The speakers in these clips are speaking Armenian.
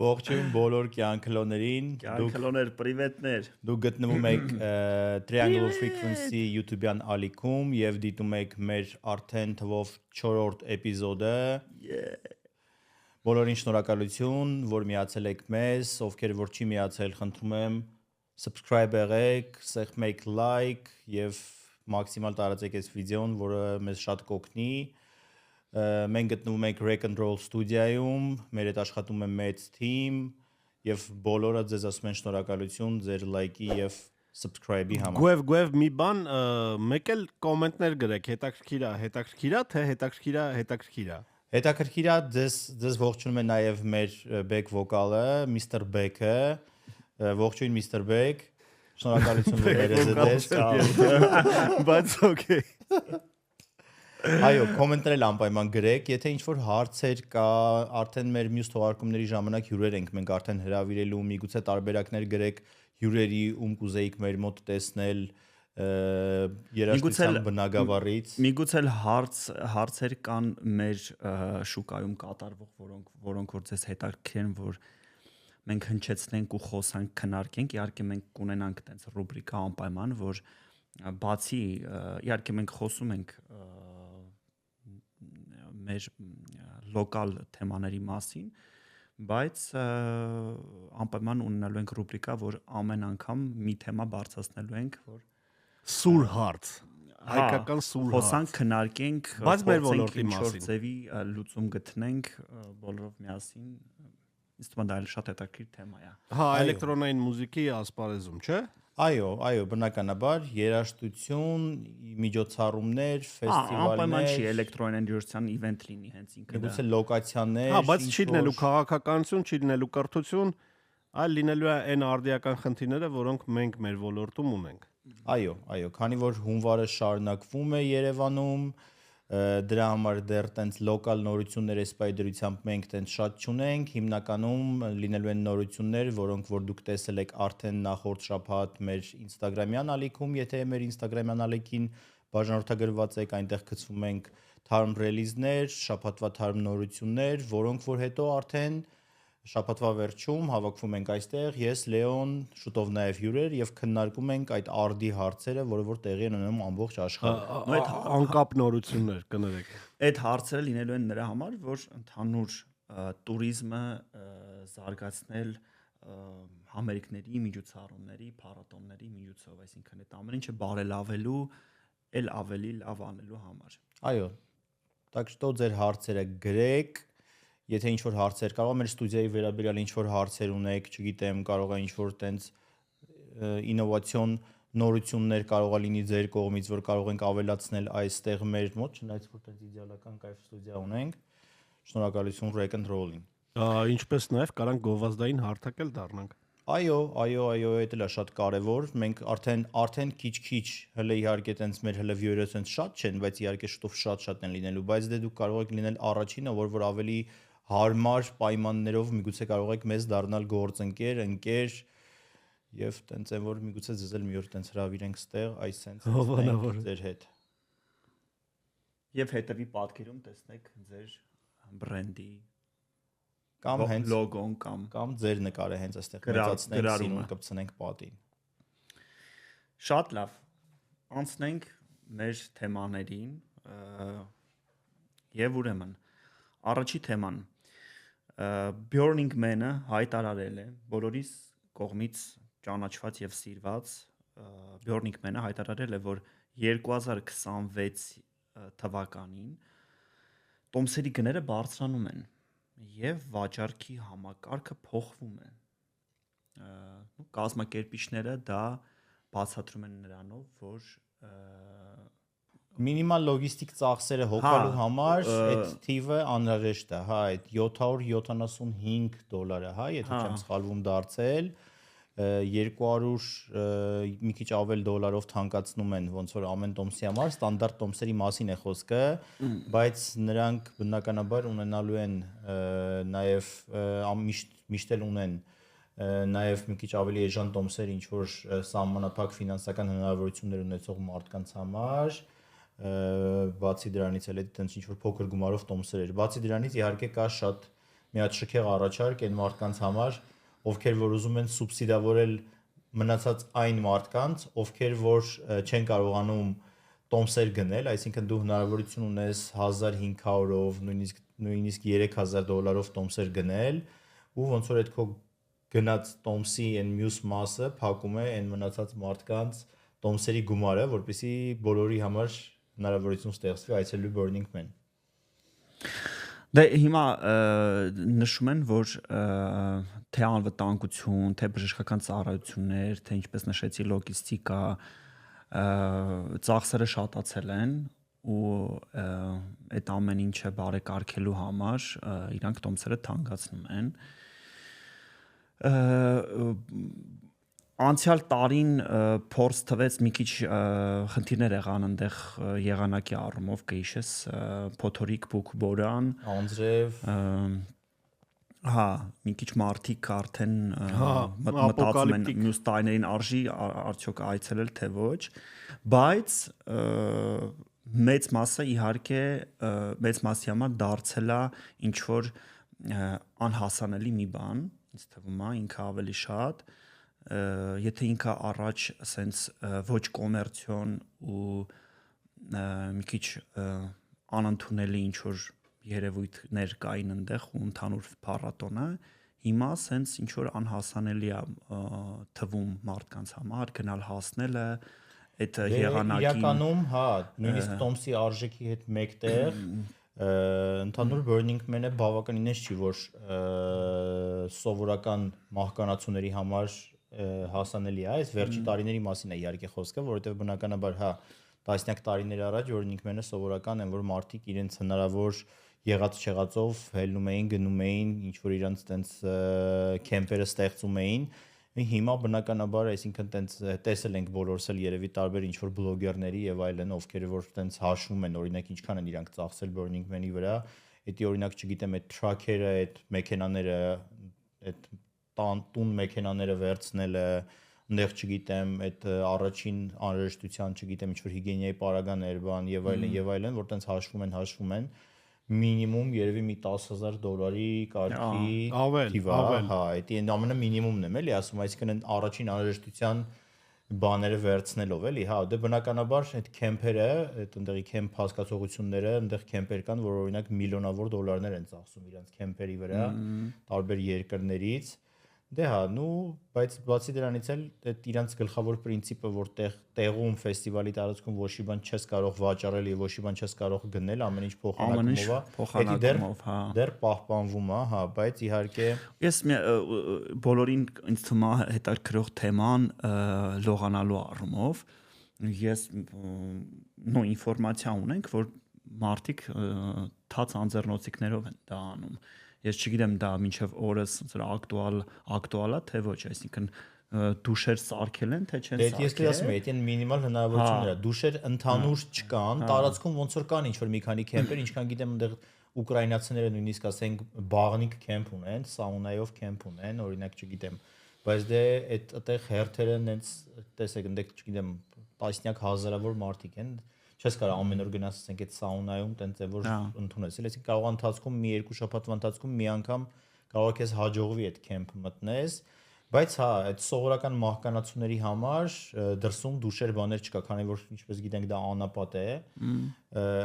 Ողջույն բոլոր կյանքլոներին, Կյանքլոներ, պրիվետներ։ Դուք գտնվում եք Triangle Frequency YouTube-յան ալիքում եւ դիտում եք մեր արդեն թվով 4-րդ էպիզոդը։ Բոլորին շնորհակալություն, որ միացել եք մեզ, ովքեր որ չի միացել, խնդրում եմ subscribe եղեք, սեղմեք like եւ մաքսիմալ տարածեք այս վիդեոն, որը մեզ շատ կօգնի։ Մենք գտնվում ենք Rec and Roll ստուդիայում, մեր հետ աշխատում է մեծ թիմ եւ բոլորը ձեզ ասում են շնորհակալություն ձեր լայքի եւ subscribe-ի համար։ Գուև մի բան, մեկ էլ կոմենտներ գրեք, հետաքրքիրա, թե հետաքրքիրա։ Հետաքրքիրա ձեզ ողջունում է նաեւ մեր back vocal-ը, Mr. Beck-ը, ողջույն Mr. Beck, շնորհակալություն որ ներեզեց։ Բայց okay։ Այո, կոմենտներ անպայման գրեք, եթե ինչ-որ հարցեր կա, արդեն մեր մյուս թողարկումների ժամանակ հյուրեր ենք մենք արդեն հրավիրելու, միգուցե տարբերակներ գրեք հյուրերի ում կուզեիք մեր մոտ տեսնել երաժշտության բնագավառից։ Միգուցե հարցեր կան մեր շուկայում կատարվող, որոնք որ ձեզ հետաքրքրեն, որ մենք հնչեցնենք ու խոսանք, քննարկենք, իհարկե մենք կունենանք այդպես ռուբրիկա անպայման, որ բացի իհարկե մենք խոսում ենք մեր լոկալ թեմաների մասին, բայց անպայման ունենալու ենք ռուբրիկա, որ ամեն անգամ մի թեմա բարձրացնելու ենք, որ սուր հարց, հայկական սուր հարց, խոսանք, քննարկենք, բայց մեր ոլորտի մասին, ձևի լուծում գտնենք բոլորով միասին, ինձ թվում է դա շատ հետաքրքիր թեմա է։ Հա, էլեկտրոնային մուզիկայի ասպարեզում, չէ՞։ Այո, բնականաբար երաժշտություն, միջոցառումներ, ֆեստիվալներ։ Անպայման չի էլեկտրոնային երաժշտության իվենթ լինի հենց ինքը դա։ Միգուցե լոկացիաներ։ Հա, բայց չի լինելու քաղաքականություն, չի լինելու կրթություն, այլ լինելու է այն արդիական խնդիրները, որոնք մենք մեր ոլորտում ունենք։ Այո, քանի որ հունվարը շարունակվում է Երևանում, դրա համար դեռ տենց լոկալ նորություններ այս պայդրությամբ մենք տենց շատ չունենք, հիմնականում լինելու են նորություններ, որոնք որ դուք տեսել եք արդեն նախորդ շաբաթ մեր Instagram-յան ալիքում, եթե մեր Instagram-յան ալիքին բաժանորդագրված եք, այնտեղ գցվում ենք թարմ ռելիզներ, շաբաթվա թարմ նորություններ, որոնք որ հետո արդեն շաբաթվա վերջում հավաքվում ենք այստեղ, ես, Լեոն, շուտով նաև հյուրեր եւ քննարկում ենք այդ արդի հարցերը, որը որ տեղի են ունենում ամբողջ աշխարհում։ Այդ անկապ նորություններ կներեք։ Այդ հարցերը լինելու են նրա համար, որ ընդհանուր տուրիզմը զարգացնել համերգների, միջոցառումների, փառատոների միջոցով, այսինքն այդ ամեն ինչը բարելավելու, ել ավելի լավ անելու համար։ Այո։ Так что ձեր հարցերը գրեք։ Եթե ինչ-որ հարցեր կարող մեր ստուդիայի վերաբերյալ ինչ-որ հարցեր ունեք, չգիտեմ, կարող է ինչ-որ տենց ինովացիոն նորություններ կարող է լինի ձեր կողմից, որ կարող ենք ավելացնել այստեղ մեր մոտ, չնայած որ տենց իդեալական կայֆ ստուդիա ունենք, շնորհակալություն Rec and Roll-ին։ Ինչպես նաև կարանք գովազդային հարթակել դառնանք։ Այո, այդ էլ է շատ կարևոր։ Մենք արդեն քիչ-քիչ հələ իհարկե տենց մեր հələ վյուերը տենց շատ չեն, բայց իհարկե շուտով շատ են լինելու, բայց դե դուք կարող եք լինել առաջինը, որ ավելի հարմար պայմաններով միգուցե կարող եք մեզ դառնալ գործընկեր, ընկեր եւ տենց են որ միգուցե ձեզ էլ մի օր տենց հravirենք ստեղ, այս sense ձեր հետ։ Եվ հետևի պատկերում տեսնեք ձեր բրենդի կամ հենց լոգոն կամ ձեր նկարը հենց այստեղ մեծացնենք, սինուն կպցնենք պատին։ Շատ լավ։ Անցնենք մեր թեմաներին եւ ուրեմն առաջի թեման Burning Man-ը հայտարարել է բոլորիս կողմից ճանաչված եւ սիրված Burning Man-ը հայտարարել է, որ 2026 թվականին տոմսերի գները բարձրանում են եւ վաճառքի համակարգը փոխվում է։ Կազմակերպիչները դա բացատրում են նրանով, որ մինիմալ լոգիստիկ ծախսերը հոգալու համար այդ թիվը անհրաժեշտ է, հա, այդ $775, հա, եթե չեմ սխալվում դարձել, 200 մի քիչ ավել դոլարով թանկացնում են ոնց որ ամեն տոմսի համար, ստանդարտ տոմսերի մասին է խոսքը, բայց նրանք բնականաբար ունենալու են նաև միշտ էլ ունեն նաև մի քիչ ավելի էժան տոմսեր, ինչ որ սահմանափակ ֆինանսական հնարավորություններ ունեցող մարդկանց համար, բացի դրանից էլ այդ տենց ինչ որ փոքր գումարով տոմսեր էր։ Բացի դրանից իհարկե կա շատ մի հատ շքեղ առաջարկ այն մարդկանց համար, ովքեր որ ուզում են սուբսիդավորել մնացած այն մարդկանց, ովքեր որ չեն կարողանում տոմսեր գնել, այսինքն դու հնարավորություն ունես 1500-ով, նույնիսկ $3000 տոմսեր գնել, ու ոնց որ այդ քո գնաց տոմսի այն մյուս մասը փակում է այն մնացած մարդկանց տոմսերի գումարը, որպեսզի բոլորի համար հնարավորություն ստեղծվի այցելելու Burning Man։ Դե հիմա նշում են, որ թե անվտանգություն, թե բժշկական ծառայություններ, թե ինչպես նշեցի լոգիստիկա, ծախսերը շատացել են ու այդ ամեն ինչը բարեկարգելու համար իրանք տոմսերը թանկացնում են։ Անցյալ տարին փորձ թվեց մի քիչ խնդիրներ եղան այնտեղ եղանակի առումով կհիշես փոթորիկ բուկբորան Անձրև հա մի քիչ մարդիկ արդեն մտածում են մյուս տարիներին արժի արդյոք այցելել թե ոչ, բայց մեծ մասը իհարկե մեծ մասի համար դարձել է ինչ որ անհասանելի մի բան, ինձ թվում է ինքը ավելի շատ եթե ինքը առաջ ասենց ոչ կոմերցիոն ու մի քիչ անընդունելի ինչ որ երևույթներ կային այնտեղ ու ընդհանուր փառատոնը հիմա ասենց ինչ որ անհասանելի է թվում մարդկանց համար գնալ հասնելը այդ եղանակին իրականում հա նույնիսկ տոմսի արժեքի հետ մեկտեղ ընդհանուր Burning Man-ը բավականին էս չի որ սովորական մահկանացուների համար հասանելի է, այս վերջի տարիների մասին է իհարկե խոսքը, որովհետև բնականաբար հա տասնյակ տարիներ առաջ Burning Man-ը սովորական են, որ մարդիկ իրենց հնարավոր եղած չեղածով հելնում էին, գնում էին, ինչ որ իրանց տենց քեմպերը ստեղծում էին, հիմա բնականաբար, այսինքն տենց տեսել ենք բոլորս էլ երևի տարբեր ինչ որ բլոգերների եւ այլն, ովքեր որ տենց հաշվում են, օրինակ ինչքան են իրանք ծախսել Burning Man-ի վրա, դա օրինակ չգիտեմ, այդ թրաքերը, այդ մեքենաները, այդ տուն մեքենաները վերցնելը, այնտեղ չգիտեմ, այդ առաջին անհրաժեշտության, չգիտեմ, ինչ որ հիգիենայի պարագաներ, բան եւ այլն, որ տենց հաշվում են, մինիմում երևի մի $10,000 կարգի թիվա, հա, դա ամենը մինիմումն եմ, էլի ասում, այսինքն առաջին անհրաժեշտության բաները վերցնելով, էլի, հա, դե բնականաբար այդ քեմփերը, այդ այնտեղի քեմփ հասկացողությունները, այնտեղ քեմփեր կան, որ օրինակ միլիոնավոր դոլարներ են ծախսում իրանց քեմփերի վրա, տարբեր երկրներից։ Դե հա, բայց բացի դրանից էլ այդ իրանց գլխավոր պրինցիպը, որ տեղում ֆեստիվալի տարածքում ոչ մի բան չես կարող վաճառել եւ ոչ մի բան չես կարող գնել, ամեն ինչ փոխանակումով է, դեռ պահպանվում է, հա, բայց իհարկե ես բոլորին ինձ թվում է հետաքրքրող թեման լողանալու առումով ես ինֆորմացիա ունենք, որ մարդիկ թաց անձեռնոցիկներով են դա անում Ես չգիտեմ դա մինչև օրս ակտուալ է թե ոչ, այսինքն դուշեր սարքել են թե չեն սարքել։ Դե ես ասում եմ, դա մինիմալ հնարավորություններ է։ Դուշեր ընդհանուր չկան, տարածքում ոնց որ կան ինչ որ մի քանի քեմպեր, ինչքան գիտեմ այնտեղ ուկրաինացիները նույնիսկ ասենք բաղնիկ քեմփ ունեն, սաունայով քեմփ ունեն, օրինակ չգիտեմ, բայց դե այդտեղ հերթերը նենց տեսեք, այնտեղ չգիտեմ, տասնյակ հազարավոր մարդիկ են չես կարող ամեն օր գնաս ասենք այդ սաունայում տենց է որ ընդունես այսինքն կարող ընթացքում մի երկու շաբաթվա ընթացքում մի անգամ կարող ես հաջողվի այդ քեմփ մտնես բայց հա այդ սովորական մահկանացուների համար դրսում դուշեր բաներ չկա քանի որ ինչպես գիտենք դա անապատ է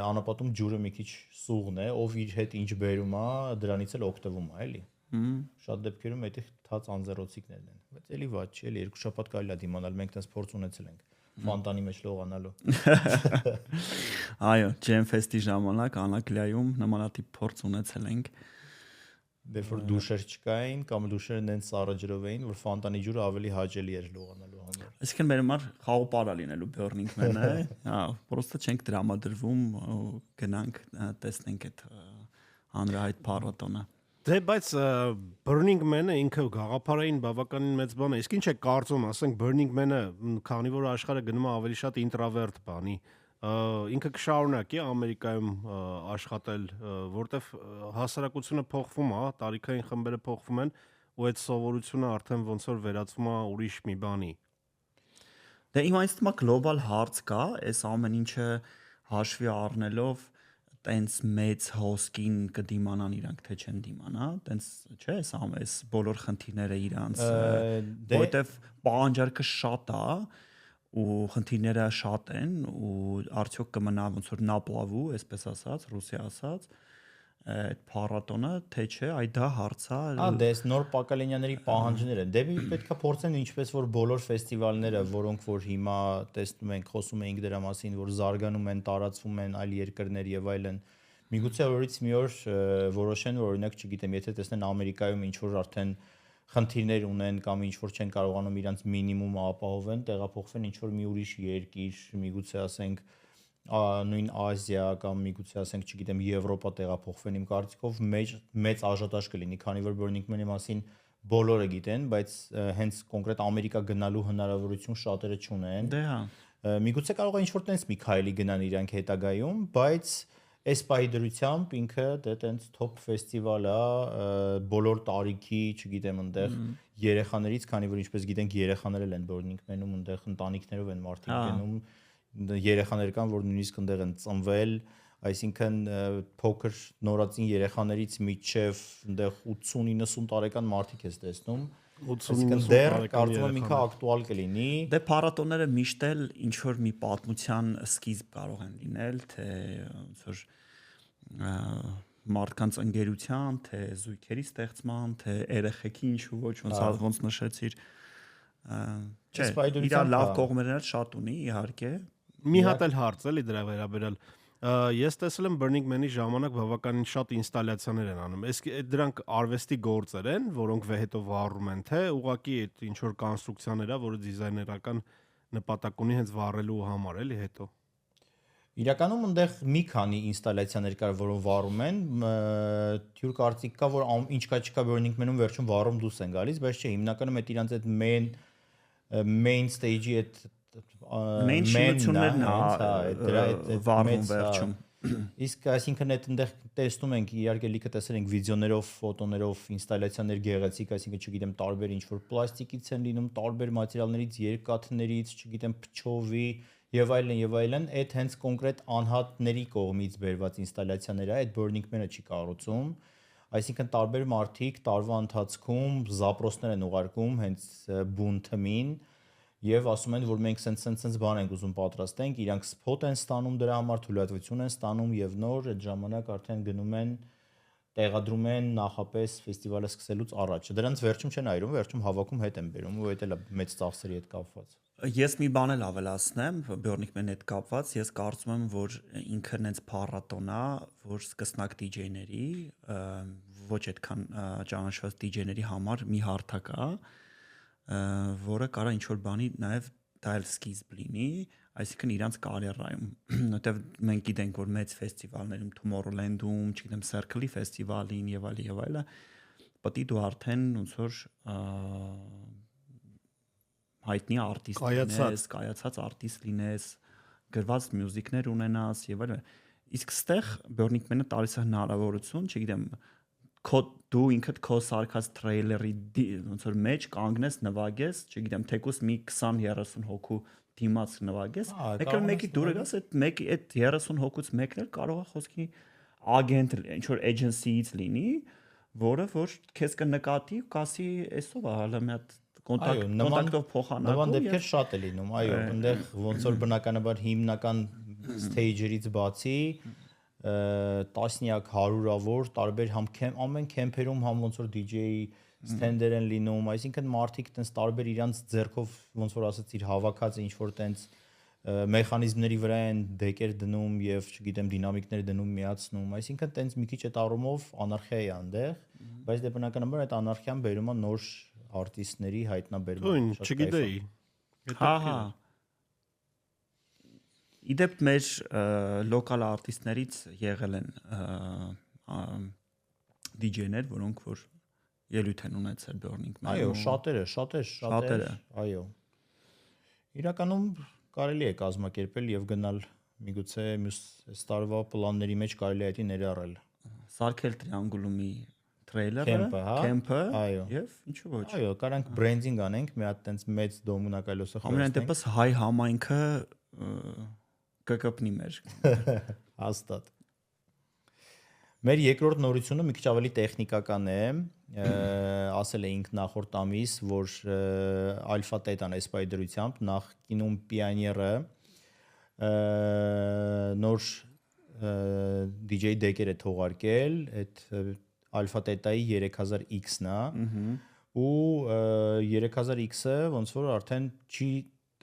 անապատում ջուրը մի քիչ սուղն է ով իր հետ ինչ բերում է դրանից էլ օգտվում է էլի շատ դեպքերում դա թաց անձեռոցիկներն են բայց էլի վատ չի էլի երկու շաբաթ կարելի է դիմանալ մենք տես փորձ ունեցել ենք ֆանտանի մեջ լողանալու Այո, Jam-Fest-ի ժամանակ Անակլիայում նմանատիպ փորձ ունեցել ենք Դեռ դուշեր չկային կամ դուշերը նենց սառաջրով էին, որ ֆանտանի ջուրը ավելի հաճելի էր լողանալու համար։ Այսինքն մեր համար խաղապար է լինելու Burning Man-ը, հա, պրոստը չենք դրամադրվում, գնանք տեսնենք այդ հանրահայտ փառատոնը։ Դե բայց Burning Man-ը ինքը գաղափարային բավականին մեծ բան է։ Իսկ ինչ է կարծում, ասենք Burning Man-ը, քանի որ աշխարհը գնում է ավելի շատ ինտրովերտ բանի, ինքը կշարունակի Ամերիկայում աշխատել, որտեվ հասարակությունը փոխվում է, տարիքային խմբերը փոխվում են, ու այդ սովորությունը արդեն ոնց որ վերածվում է ուրիշ մի բանի։ Դե հիմա ինձ թվում է գլոբալ հարց կա, այս ամեն ինչը հաշվի առնելով տենց մեծ հոսքին կդիմանան իրանք թե չեն դիմանա, տենց չէ, այս բոլոր խնդիրները իրանց, որովհետև պահանջարկը շատ է ու խնդիրները շատ են ու արդյոք կմնա ոնց որ նապլավու, այսպես ասած, ռուսիա ասած, այդ փառատոնը թե չէ, այ դա հարց է։ Դե այս նոր Պակալենյանների պահանջները դեպի պետքա փորձեն ինչպես որ բոլոր ֆեստիվալները, որոնք որ հիմա տեսնում ենք, խոսում էինք դրա մասին, որ զարգանում են, տարածվում են այլ երկրներ եւ այլն։ Միգուցե օրից մի օր որոշեն, որ օրինակ, չգիտեմ, եթե տեսնեն Ամերիկայում ինչ որ արդեն խնդիրներ ունեն կամ ինչ որ չեն կարողանում իրանց մինիմումը ապահովեն, տեղափոխվեն ինչ որ մի ուրիշ երկիր, միգուցե ասենք նույն Ազիա կամ միգուցե ասենք, չգիտեմ, Եվրոպա տեղափոխվեն, իմ կարծիքով մեծ աժատաժ կլինի, քանի որ Burning Man-ի մասին բոլորը գիտեն, բայց հենց կոնկրետ Ամերիկա գնալու հնարավորություն շատերը չունեն։ Դե հա։ Միգուցե կարող է ինչ որ տենց մի քայլի գնան իրանք հետագայում, բայց այս պահի դրությամբ ինքը դե տենց top ֆեստիվալ է, բոլոր տարիքի, չգիտեմ, այնտեղ երեխաներից, քանի որ ինչպես գիտենք, երեխաներ են Burning Man-ում, այնտեղ ընտանիքներով են մարդիկ գնում, երեխաներ կան, որ նույնիսկ այնտեղ են ծնվել, այսինքն փոքր նորածին երեխաներից մինչև այնտեղ 80-90 տարեկան մարդիկ ես տեսնում, այսինքն դեռ կարծում եմ ինքը ակտուալ կլինի։ Դե փառատոները միշտ էլ ինչ որ մի պատմության սկիզբ կարող են լինել, թե ոնց որ մարդկանց ընկերության, թե զույգերի ստեղծման, թե երեխեքի ինչու ոչ, ոնց նշեցիր, չէ, իր լավ կողմերն էլ շատ ունի, իհարկե։ Մի հատ էլ հարց էլի դրա վերաբերյալ։ Ես տեսել եմ Burning Man-ի ժամանակ բավականին շատ ինստալյացիաներ են անում։ Իսկ դրանք արվեստի գործեր են, որոնք հետո վառում են, թե ուղղակի այդ ինչ որ կոնստրուկցիաներ է, որը դիզայներական նպատակ ունի հենց վառելու համար, էլի հետո։ Իրականում այնտեղ մի քանի ինստալյացիաներ կար, որոնք վառում են, թյուր կարծիք կա, որ ինչ կա չկա Burning Man-ում վերջում վառում դուրս են գալիս, բայց չէ, հիմնականում այդ իրանց այդ main stage-ի այդ մենշնություններն դրա վառում վերջում։ Իսկ այսինքն այդտեղ տեսնում ենք, իհարկե լիքը տեսել ենք վիդեոներով, ֆոտոներով, ինստալյացիաներ գեղեցիկ, այսինքն չգիտեմ, տարբեր ինչ որ պլաստիկից են լինում, տարբեր մատերիալներից, երկաթներից, չգիտեմ, փչովի եւ այլն, այդ հենց կոնկրետ անհատների կողմից բերված ինստալյացիաներ է, այդ Burning Man-ը չի կառուցում։ Այսինքն տարբեր մարդիկ տարվա ընթացքում զապրոսներ են ուղարկում հենց բուն թմին եւ ասում են, որ մենք սենց բան ենք ուզում պատրաստենք, իրանք սփոթ են ստանում դրա համար, թույլատվություն են ստանում եւ նոր այդ ժամանակ արդեն գնում են տեղադրում են նախապես ֆեստիվալը սկսելուց առաջ։ Դրանց վերջում չեն այրում, վերջում հավաքում հետ են բերում ու դա էլ է մեծ ծախսերի հետ կապված։ Ես մի բան էլ ավելացնեմ Burning Man-ի հետ կապված, ես կարծում եմ, որ ինքը նենց փառատոն է, որ սկսնակ DJ-ների, ոչ այդքան ճանաչված DJ-ների համար մի հարթակ է, որը կարա ինչ-որ բանի նաև դա էլ սկիզբ լինի, այսինքն իրանց կարիերայում, որտեվ մենք գիտենք, որ մեծ ֆեստիվալներում, Tomorrowland-ում, չգիտեմ, Circle-ի ֆեստիվալին եւ այլը, պետք է դու արդեն ոնց որ հայտնի արտիստ լինես, կայացած արտիստ լինես, գրված մյուզիկներ ունենաս եւ այլն։ Իսկ ստեղ Burning Man-ը տալիս է հնարավորություն, չգիտեմ, դու ինքդ քո սարքած թրեյլերի ոնց որ մեջ կանգնես, նվագես, չգիտեմ, թեկուս մի 20-30 հոգու դիմաց նվագես, մեկի դուրը գաս, այդ 30 հոգուց մեկն էլ կարող է խոսքի ագենտ, ինչ որ էջենսիից լինի, որը որ քեզ կնկատի ու կասի, էսով է հալը մի հատ կոնտակտով փոխանակում։ Նման դեպքեր շատ է լինում, այո, այնտեղ ոնց որ բնականաբար հիմնական stage-երից բացի տասնյակ հարյուրավոր տարբեր ամեն քեմփերում համ ոնց որ DJ-ի ստենդեր են լինում, այսինքն մարդիկ տենց տարբեր իրանց ձեռքով ոնց որ ասացիր հավաքած ինչ որ տենց մեխանիզմների վրա են դեկեր դնում եւ չգիտեմ դինամիկներ դնում միացնում, այսինքն տենց մի քիչ այդ առումով անարխիա է այնտեղ, բայց դե բնականաբար այդ անարխիան բերում է նոր արտիստների հայտնաբերման շատ չգիտեի։ Հա։ Իդեպ մեր լոկալ արտիստներից եղել են DJ-ներ, որոնք որ ելույթ են ունեցել Burning Man-ում։ Այո, շատերը, այո։ Իրականում կարելի է կազմակերպել եւ գնալ միգուցե մյուս այս տարվա պլանների մեջ կարելի է դա ներառել։ Սարքել տրիանգուլումի թրեյլերը, կեմպը, եւ ինչու ոչ։ Այո, կարանք բրենդինգ անենք, մի հատ տենց մեծ դոմունակայլոսը խորհրդենք։ Ամեն դեպս հայ համայնքը կկպնի մեր։ Հաստատ։ Մեր երկրորդ նորությունը մի քիչ ավելի տեխնիկական է, ասել էինք նախորդ ամիս, որ Alpha Theta-ն է սպայի դրությամբ նախկինում Pioneer-ը նոր DJ deck-եր է թողարկել, այդ Alpha Theta-ի 3000X-ն է ու 3000X-ը ոնց որ արդեն չի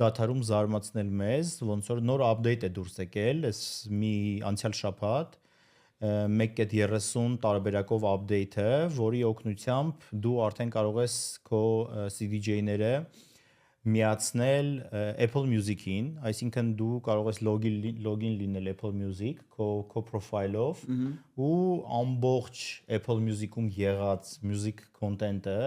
դադարում զարմացնել մեզ, ոնց որ նոր update է դուրս եկել, այս մի անցյալ շաբաթ 1.30 տարբերակով update-ը, որի օգնությամբ դու արդեն կարող ես քո CDJ-ները միացնել Apple Music-ին, այսինքն դու կարող ես login լինել Apple Music քո profile-ով ու ամբողջ Apple Music-ում եղած music content-ը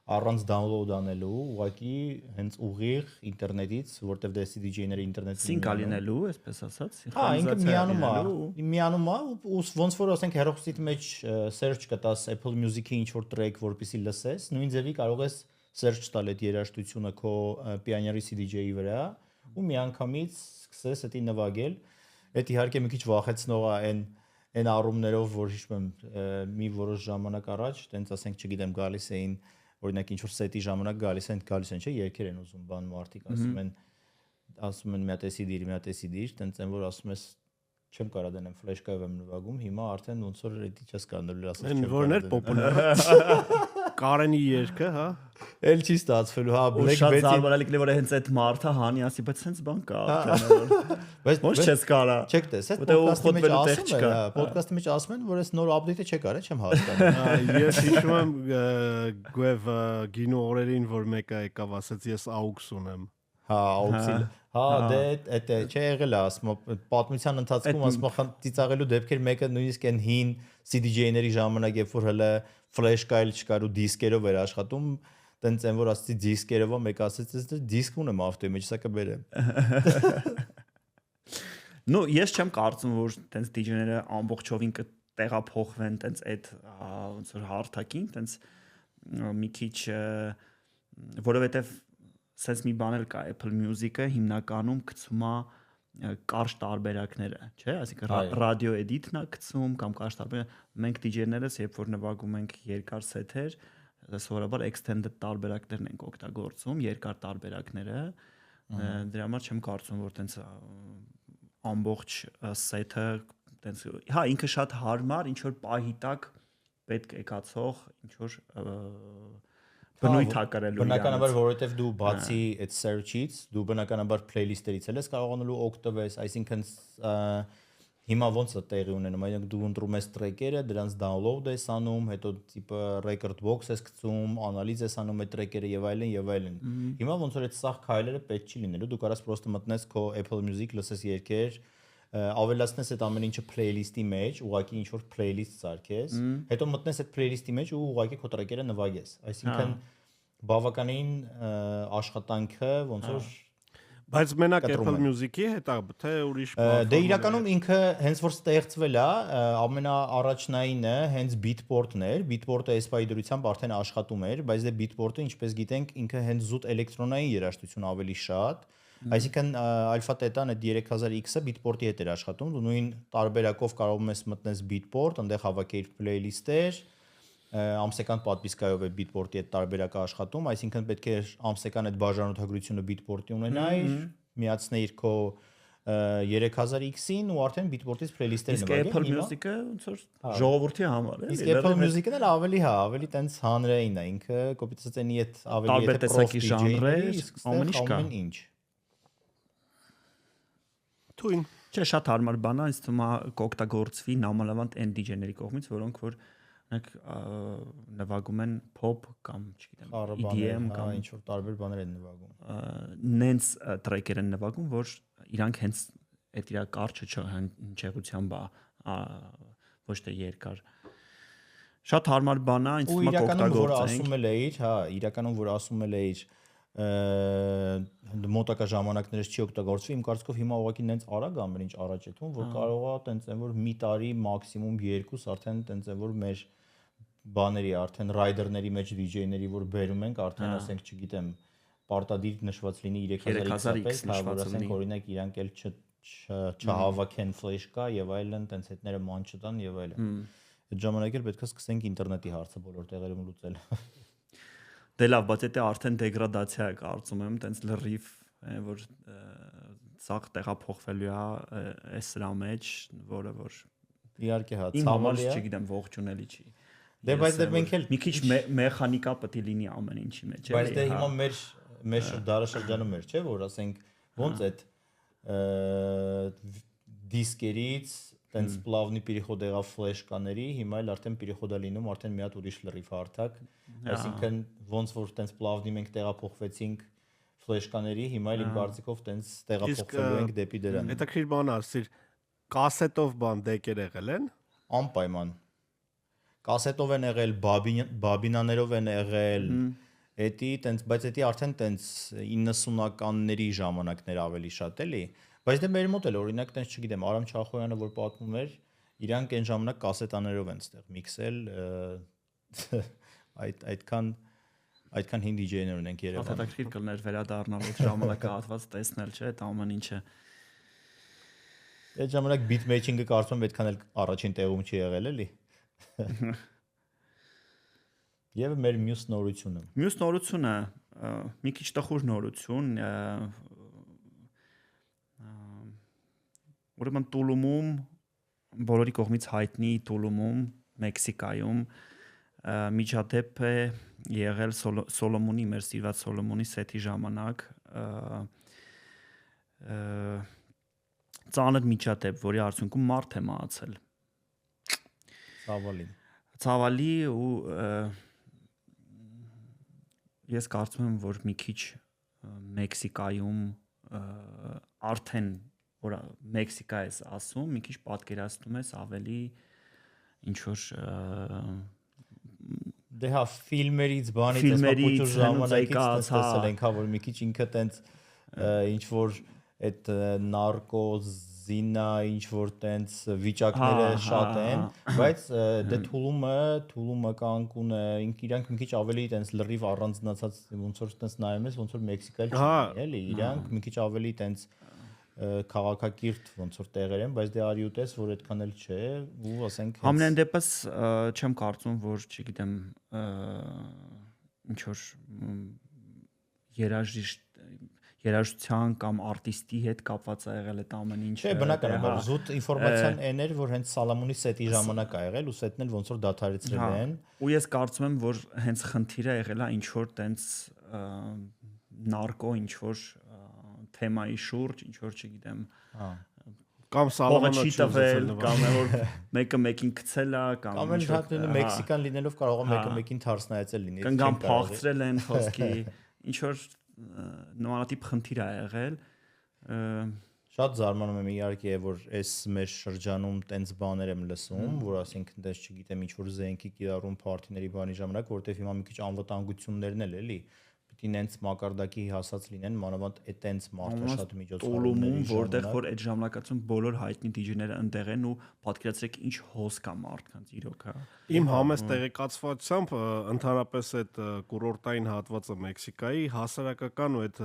առանց download անելու, ուղղակի հենց ուղիղ ինտերնետից, որտեվ դե CDJ-ները ինտերնետից Sync լինելու, այսպես ասած, ինքը միանում է, ու ոնց որ ասենք հեռախոսիդ մեջ search կտաս Apple Music-ի ինչ որ track, որպեսզի լսես, նույն ձևի կարող ես search տալ այդ երաժշտությունը քո Pioneer-ի CDJ-ի վրա ու միանգամից սկսես դա նվագել։ Այդ իհարկե մի քիչ վախեցնող է այն առումներով, որ հիշում եմ մի որոշ ժամանակ առաջ, տենց ասենք, չգիտեմ, գալիս էին օրինակ ինչ որ սետի ժամանակ գալիս են, չէ, երգեր են ուզում բան մարդիկ ասում են մի հատ էսի դիր, տենց են որ ասում ես չեմ կարա դնեմ ֆլեշկայով եմ նվագում, հիմա արդեն ոնց որ էդի չես կանելու ասես չեմ կարա։ Որն էր պոպուլյար։ Կարենի երգը, հա։ Էլ չի ստացվելու, հա, Black Շատ Bet-ի զարմանալի որ հենց այդ մարդը հանի ասի, բայց հենց բան կա արդեն։ Ոնց չես կարա։ Չեք տեսել, ոդկասթի մեջ ասում են, որ այս նոր update-ը չեք արել, չեմ հասկանում։ Ես հիշում եմ Գուև գինու օրերին, որ մեկը եկավ ասաց ես AUX ունեմ։ Հա, AUX-ի։ Հա, դե դա չէ եղել է, ասում պատմության ընթացքում ասում ծիծաղելու դեպքեր մեկը նույնիսկ այն հին CDJ-ների ժամանակ, երբ որ հələ ֆլեշկայել չկար ու դիսկերով էր աշխատում, տենց են որ ասեցի դիսկերով, մեկը ասեց ես դիսկ ունեմ ավտոյի մեջ, սա կբերեմ։ Ну, ես չեմ կարծում, որ տենց DJ-ները ամբողջովին կտեղափոխվեն տենց այդ ոնց որ հարթակին, տենց մի քիչ որովհետև sense մի բան էլ կա Apple Music-ը հիմնականում գցում է կարճ տարբերակները, չէ՞, այսինքն ռադիո էդիթն է գցում կամ կարճ տարբերակ։ Մենք DJ-ներս երբ որ նվագում ենք երկար սեթեր, սովորաբար extended տարբերակներն ենք օգտագործում, երկար տարբերակները։ Դրա համար չեմ կարծում, որ տենց ամբողջ սեթը տենց հա ինքը շատ հարմար, ինչ որ պահի տակ պետք եկածող, ինչ որ բնույթ հակարելու։ Բնականաբար, որովհետև դու բացի այդ search-ից, դու բնականաբար playlist-երից էլ ես կարողանալու օգտվել, այսինքն հիմա ոնց է տեղի ունենում, այնինքն դու ընտրում ես track-երը, դրանց download ես անում, հետո տիպը record box ես գցում, անալիզ ես անում այդ track-երը եւ այլն եւ այլն։ Հիմա ոնց որ այդ սաղ քայլերը պետք չի լինելու, դու կարաս պրոստը մտնես քո Apple Music, լսես երգեր, ավելացնես այդ ամեն ինչը playlist-ի մեջ, ուղղակի ինչ որ playlist սարքես, հետո մտնես այդ playlist-ի մեջ ու ուղղակի քո track-երը նվագես։ Այսինքն բավականին աշխատանքը ոնց որ բայց մենակ Apple Music-ի հետ է, թե ուրիշ բան։ Դե իրականում ինքը հենց որ ստեղծվել է, ամենաառաջնայինը հենց Beatport-ն էր, Beatport-ը SP-ի դրությամբ արդեն աշխատում էր, բայց դե Beatport-ը, ինչպես գիտենք, ինքը հենց զուտ էլեկտրոնային երաժշտություն ավելի շատ, այսինքն Alpha Theta-ն այդ 3000X-ը Beatport-ի հետ էր աշխատում, դու նույն տարբերակով կարող ես մտնես Beatport, այնտեղ հավաքել playlist-եր, ամսական պատվիսկայով է Beatport-ի այդ տարբերակը աշխատում, այսինքն պետք է ամսական այդ բաժանորդագրությունը Beatport-ի ունենայիր, միացնեիր քո 3000X-ին ու արդեն Beatport-ից playlist-եր նվագել։ Իսկ Apple Music-ը ոնց որ ժողովրդի համար է։ Իսկ Apple Music-ն էլ ավելի տենց հանրային է, ինքը կոպիտ ասած էնի այդ ավելի եթե տեսակի ժանրեր, ամեն ինչ կա։ Ամեն ինչ։ Թույն։ Չէ, շատ հարմար բան է, ինձ թվում է կօգտագործվի նամանավանդ end DJ-ների կողմից, որոնք որ նվագում են pop կամ, չգիտեմ, EDM կամ ինչ որ տարբեր բաներ են նվագում։ Նենց track-եր են նվագում, որ իրանք հենց այդ իր կարճը հնչեղությամբ է, ոչ թե երկար։ Շատ հարմար բան է, ինձ թվում է կօգտագործենք։ Իրականում որ ասում էիր մոտակա ժամանակներս չի օգտագործվի, իմ կարծիքով հիմա ուղղակի նենց արագ ամեն ինչ առաջ է թվում, որ կարող է տենց են որ մի տարի մաքսիմում 2 արդեն տենց են որ մեր բաների արդեն rider-ների մեջ DJ-ների որ բերում ենք, արդեն ասենք, չգիտեմ, պարտադիր նշված լինի 3000X, որ ասենք օրինակ իրանք էլ չհավաքեն ֆլեշկա եւ այլն, տենց հետները ման չտան եւ այլն։ այդ ժամանակ էլ պետք է սկսենք ինտերնետի հարցը բոլոր տեղերում լուծել։ Դե լավ, բայց դա արդեն դեգրադացիա է կարծում եմ, տենց լրիվ, որ սաղ տեղափոխվելու է այս սրա մեջ, որը որ Իհարկե հա, իմ համար ցավալի է։ չգիտեմ ողջունելի չի։ Դե բայց դե մենք էլ մի քիչ մեխանիկա պետք է լինի ամեն ինչի մեջ, էլի։ բայց դե հիմա մեր դարաշրջանում էր, չէ՞, որ ասենք ոնց այդ դիսկերից տենց պլավնի переход եղավ ֆլեշկաների, հիմա էլ արդեն переход-ա լինում արդեն մի հատ ուրիշ լրիվ հարթակ, այսինքն ոնց որ տենց պլավնի մենք տեղափոխվեցինք ֆլեշկաների, հիմա էլ իմ կարծիքով տենց տեղափոխվելու ենք դեպի դրան։ Հետաքրիր բան ասիր, կասետով բան դեկեր եղել են։ Անպայման կասետով են եղել, բաբինաներով են եղել, էդի տենց, բայց էդի արդեն տենց 90-ականների ժամանակներ ավելի շատ էլի, բայց դե մեր մոտ էլ օրինակ տենց չգիտեմ, Արամ Չախոյանը որ պատմում էր, իրանք այն ժամանակ կասետաներով են ստեղ միքսել, այդքան հին DJ-ներ ունենք Երևանում։ Հետաքրիր կլներ վերադառնալ այդ ժամանակահատված տեսնել, չէ՞, այդ ամեն ինչը։ Այդ ժամանակ beat matching-ը կարծում եմ այդքան էլ առաջին տեղում չի եղել էլի։ Եվ մեր մյուս նորությունը մի քիչ տխուր նորություն, ուրեմն Տուլումում, բոլորի կողմից հայտնի Տուլումում, Մեքսիկայում միջադեպ է եղել Սոլոմոնի, մեր սիրված Սոլոմոնի սեթի ժամանակ ծանր միջադեպ, որի արդյունքում մարդ է մահացել։ Ցավալի ու ես կարծում եմ, որ մի քիչ Մեքսիկայում արդեն որ Մեքսիկա ես ասում, մի քիչ պատկերացնում ես ավելի ինչ որ դե հա ֆիլմերից բանից ասպապուճու ժամանակից տեսել ենք, հա որ մի քիչ ինքը տենց ինչ որ այդ նարկոզինա ինչ որ տենց վիճակները շատ են, բայց դե Թուլումը Կանկունը իրանք մի քիչ ավելի տենց լրիվ առանձնացած ոնց որ տենց նայում ես ոնց որ Մեքսիկայել չի էլի, իրանք մի քիչ ավելի տենց քաղաքակիրթ ոնց որ տեղեր են, բայց դե արի ու տես որ այդքան էլ չէ ու ասենք Համենայն դեպս չեմ կարծում որ չգիտեմ ինչ որ երաժշտության կամ արտիստի հետ կապված է եղել այդ ամեն ինչը։ Չէ, բնականաբար զուտ ինֆորմացիան այն էր, որ հենց Սալամոնի սետի ժամանակ ա եղել ու սետն էլ ոնց որ դադարեցրել են։ Ու ես կարծում եմ, որ հենց խնդիրը եղել է ինչ որ տենց նարկո ինչ որ թեմայի շուրջ, ինչ որ չգիտեմ, կամ Սալամոնը չի տվել, կամ որ մեկը մեկին գցել է, կամ ինչ որ մեքսիկան լինելով կարող է մեկը մեկին թարսնայեցել լինի։ Կամ փախցրել են խոսքի, ինչ որ նմանատիպ խնդիր ա եղել։ Շատ զարմանում եմ իհարկե, որ այս մեր շրջանում տենց բաներ եմ լսում, որ ասենք դες չգիտեմ ինչ որ զենքի կիրառում փարթիների բանի ժամանակ, որտեվ հիմա մի քիչ անվտանգություններն էլ էլի պիտի նենց մակարդակի հասած լինեն, մանավանդ այդ տենց մարդը շատ միջոցառումների ժամանակ, որտեղ որ այդ ժամանակացում բոլոր հայտնի դիջեյները ընդեղ են ու պատկերացրեք ինչ հոս կա մարդկանց իրոք, հա։ Իմ համեստ տեղեկացվածությամբ ընդհանրապես այդ կուրորտային հատվածը Մեքսիկայի հասարակական ու այդ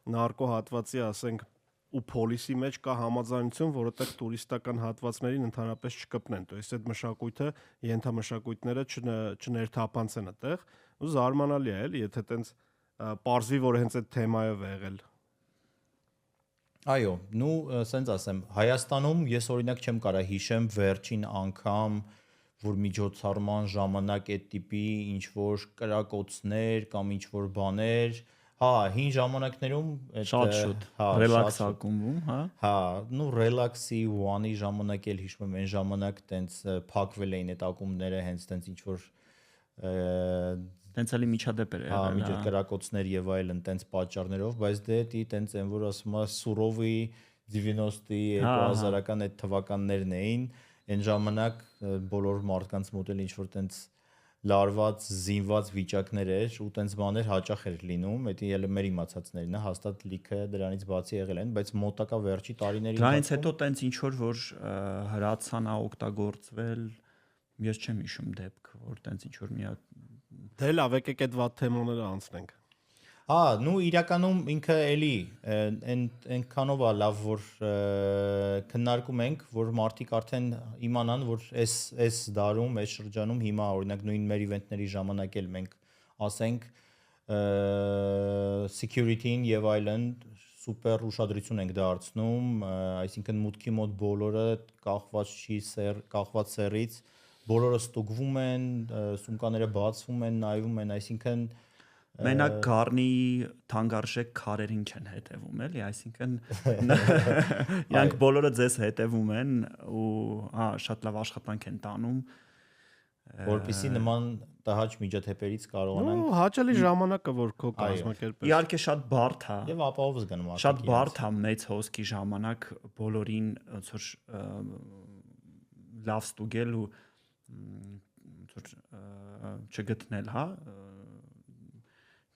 նարկո հատվածի, ասենք, ու պոլիսի մեջ կա համաձայնություն, որովհետև տուրիստական հատվածներին ընդհանրապես չկպնեն, то есть այդ մշակույթը, ենթամշակույթները չներթափանցեն այդտեղ, ու զարմանալի է, էլի, եթե տենց պարզվի, որ հենց այդ թեմայով է եղել։ Այո, նու սենց ասեմ, Հայաստանում ես օրինակ չեմ կարա հիշեմ վերջին անգամ, որ միջոցառման ժամանակ այդ տիպի ինչ որ կրակոցներ կամ ինչ որ բաներ Հա, հին ժամանակներում շատ շուտ ռելաքս ակումբում, հա։ Հա, նու ռելաքսի one-ի ժամանակ էլ հիշում եմ, այն ժամանակ տենց փակվել էին այդ ակումբները, հենց տենց ինչ որ տենց էլի միջադեպ էր եղել։ Հա, միջոց կրակոցներ եւ այլն տենց պատճառներով, բայց դե դի տենց են որ ասում է Սուրովի 90-ի 2000-ական այդ թվականներն էին, այն ժամանակ բոլոր մարդկանց մոտ էլ ինչ որ տենց լարված, զինված վիճակներ էր ու տենց բաներ հաճախ էր լինում, դա ելը մեր իմացածներն է, հաստատ լիքը դրանից բացի եղել են, բայց մոտակա վերջի տարիների դրանից հետո տենց ինչ որ հրացանա օգտագործվել, ես չեմ հիշում դեպք, որ տենց ինչ որ մի հատ Դե լավ, եկեք այդ վատ թեմաները անցնենք։ Հա, նու իրականում ինքը էլի այնքանով է լավ, որ քննարկում ենք, որ մարդիկ արդեն իմանան, որ այս դարում, այս շրջանում հիմա օրինակ նույն մեր իվենտների ժամանակ էլ մենք ասենք security-ին եւ այլն սուպեր ուշադրություն ենք դարձնում, այսինքն մուտքի մոտ բոլորը կախված սերից, բոլորը ստուգվում են, սումկաները բացվում են, նայվում են, այսինքն Մենակ գառնի թանկարժեք քարերին չեն հետևում, էլի, այսինքն իրանք բոլորը ձեզ հետևում են ու շատ լավ աշխատանք են տանում, որպեսզի նման տհաճ միջադեպերից կարողանանք ու հաճելի ժամանակը որ քո կազմակերպես։ Իհարկե շատ բարդ է։ Եվ ապահով զգնում աշակերտի։ Շատ բարդ է մեծ հոսքի ժամանակ բոլորին ոնց որ լավ ստուգել ու ոնց որ չգտնել, հա,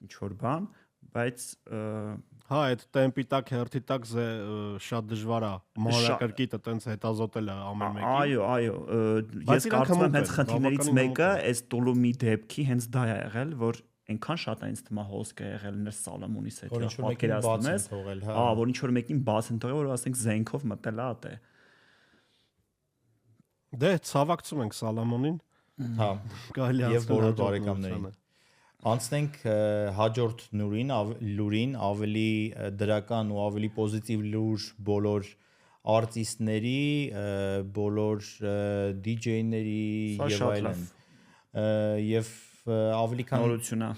ինչ որ բան, բայց հա այդ տեմպի տակ հերթի տակ շատ դժվար է մանրակրկիտը տենց հետազոտելը ամեն մեկին։ Այո, ես կարծում եմ հենց խնդիրներից մեկը այս Տուլումի դեպքի հենց դա է եղել, որ այնքան շատ է ինձ թվում է հոսք է եղել ներ Սալոմոնիս հետ, որ ինչ-որ մեկին բաց են թողել, հա։ Որ ինչ-որ մեկին բաց են թողել, որ ասենք զենքով մտել է ատե։ Դե ցավակցում ենք Սալոմոնին։ Հա։ Կարելի է եւ բոլոր բարեկամներին։ Անցնենք հաջորդ լուրին, ավելի դրական ու ավելի պոզիտիվ լուր բոլոր արտիստների, բոլոր DJ-ների եւ այլն։ Եվ ավելի քան նորություն է։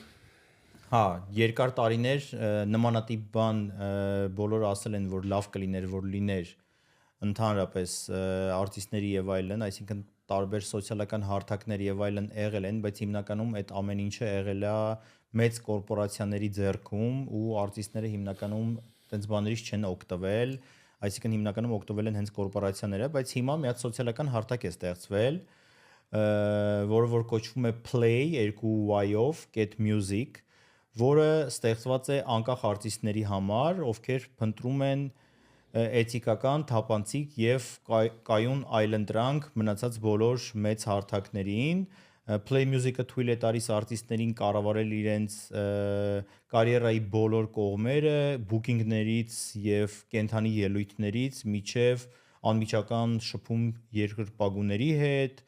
Հա, երկար տարիներ նմանատիպ բան բոլորը ասել են, որ լավ կլիներ, որ լիներ ընդհանրապես արտիստների եւ այլն, այսինքն տարբեր սոցիալական հարթակներ եւ այլն եղել են, բայց հիմնականում այդ ամեն ինչը եղել է մեծ կորպորացիաների ձեռքում ու արտիստները հիմնականում այդպես բաներից չեն օգտվել, այսինքն հիմնականում օգտվել են հենց կորպորացիաները, բայց հիմա մի հատ սոցիալական հարթակ է ստեղծվել, որը որ կոչվում է Play 2Y-ով /music, որը ստեղծված է անկախ արտիստների համար, ովքեր փնտրում են էթիկական, թափանցիկ եւ կայուն այլընտրանք մնացած բոլոր մեծ հարթակներին Play Music-ը թույլ է տալիս արտիստներին կառավարել իրենց կարիերայի բոլոր կողմերը, բուկինգներից եւ կենթանի ելույթներից միջև անմիջական շփում երկրպագուների հետ,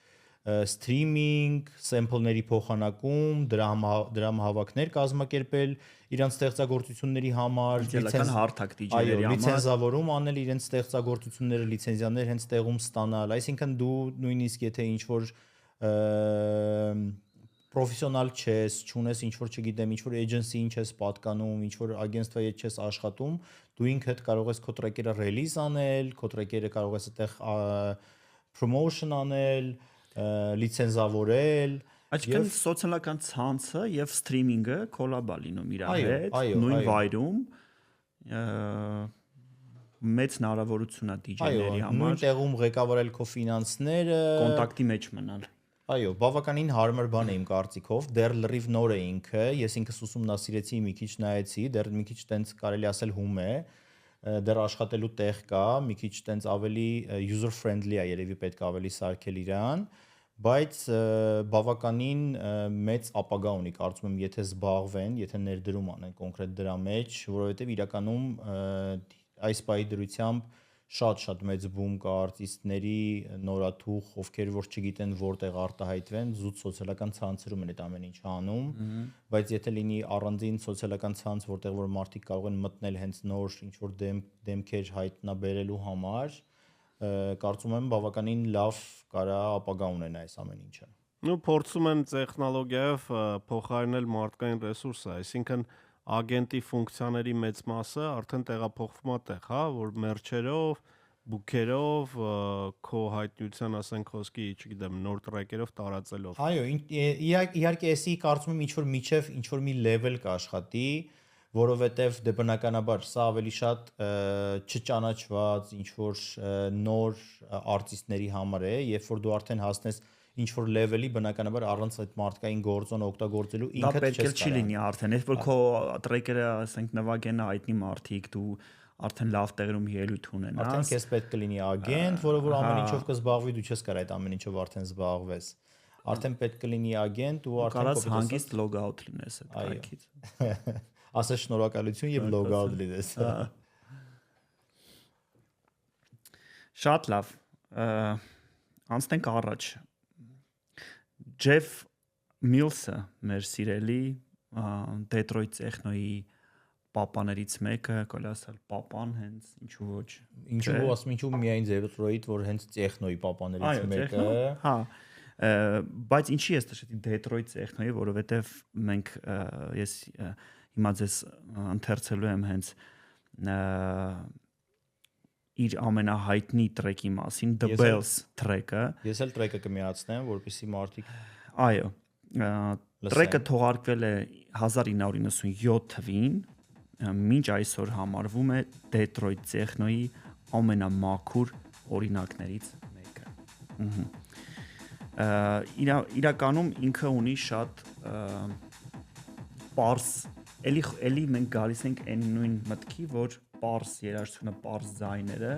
սթրիմինգ, սեմփլների փոխանակում, դրամահավաքներ կազմակերպել իրանց ստեղծագործությունների համար, հարթակ DJ-ների համար, լիցենզավորում անել իրենց ստեղծագործությունները, լիցենզիաներ հենց տեղում ստանալ, այսինքն դու նույնիսկ եթե ինչ-որ պրոֆեսիոնալ չես, չունես ինչ-որ չգիտեմ, ինչ-որ agency-ին չես պատկանում, ինչ-որ agentствայի հետ չես աշխատում, դու ինքդ կարող ես քո տրեքերը ռելիզ անել, քո տրեքերը կարող ես այդտեղ promotion անել, լիցենզավորել, Այսինքն սոցիալական ցանցը եւ սթրիմինգը կոլաբա լինում իր հետ, նույն վայրում մեծ հնարավորություն է DJ-ների համար։ Նույն տեղում ղեկավարել քո ֆինանսները, կոնտակտի մեջ մնալ։ Այո, բավականին հարմար բան է իմ կարծիքով, դեռ լրիվ նոր է ինքը, ես ինքս ուսումնասիրեցի, մի քիչ նայեցի, դեռ մի քիչ տենց կարելի ասել հում է, դեռ աշխատելու տեղ կա, մի քիչ տենց ավելի user friendly է, երևի պետք է ավելի սարքել իրան, բայց բավականին մեծ ապագա ունի, կարծում եմ, եթե զբաղվեն, եթե ներդրում անեն կոնկրետ դրա մեջ, որովհետև իրականում այս պահի դրությամբ շատ մեծ բում կա արտիստների նորաթուխ, ովքեր որ չգիտեն որտեղ արտահայտվեն, զուտ սոցիալական ցանցերում են այդ ամեն ինչ անում, բայց եթե լինի առանձին սոցիալական ցանց, որտեղ որ մարդիկ կարող են մտնել հենց նոր ինչ որ դեմքեր հայտնաբերելու համար, կարծում եմ բավականին լավ կարա ապագա ունենա այս ամեն ինչը։ Ու փորձում են տեխնոլոգիայով փոխարինել մարդկային ռեսուրսը, այսինքն ագենտի ֆունկցիաների մեծ մասը արդեն տեղափոխվում է տեղ, հա, որ մերչերով, բուքերով, քո հայտնիության, ասենք խոսքի, չգիտեմ, նոր տրեկերով տարածելով։ Այո, իհարկե էսի կարծում եմ ինչ որ միջև ինչ որ մի level կաշխատի, որովհետև դե բնականաբար սա ավելի շատ չճանաչված ինչ որ նոր արտիստների համար է, երբ որ դու արդեն հասնես ինչ որ level-ի բնականաբար առանց այդ մարդկային գործոն օգտագործելու ինքդ չես կարող։ Դա պետք է չի լինի արդեն, երբ որ քո տրեքերը, ասենք, նվագեն հայտնի մարդիկ, դու արդեն լավ տեղերում ելույթ ունենաս։ Արդեն քեզ պետք կլինի ագենտ, որը որ ամեն ինչով կզբաղվի, դու չես կարող այդ ամեն ինչով արդեն զբաղվես։ Արդեն պետք կլինի ագենտ ու արդեն կարաս հանգիստ log out լինես այդ կայքից։ ասես շնորհակալություն եւ լոգաուտ լինես։ Շատ լավ։ Անցնենք առաջ։ Ջեֆ Միլսը, մեր սիրելի Դեթրոյթ տեխնոյի պապաներից մեկը, կարելի ասել պապան հենց ինչու ոչ։ Ինչու ասում ինչու միայն Detroit, որ հենց տեխնոյի պապաներից մեկը։ Հա։ Բայց ինչի ես նշեցի Detroit տեխնոյի, որովհետև մենք ես հիմա ձեզ ընթերցելու եմ հենց իր ամենահայտնի տրեքի մասին, The Bells տրեքը։ Ես էլ տրեքը կմիացնեմ, որպեսզի մարդիկ այո, տրեքը թողարկվել է 1997 թվականին, մինչ այսօր համարվում է Detroit Techno-ի ամենամաքուր օրինակներից մեկը։ Իրականում ինքը ունի շատ պարզ, էլի մենք գալիս ենք այն նույն մտքի, որ պարզ երաժշտությունը, պարզ ձայները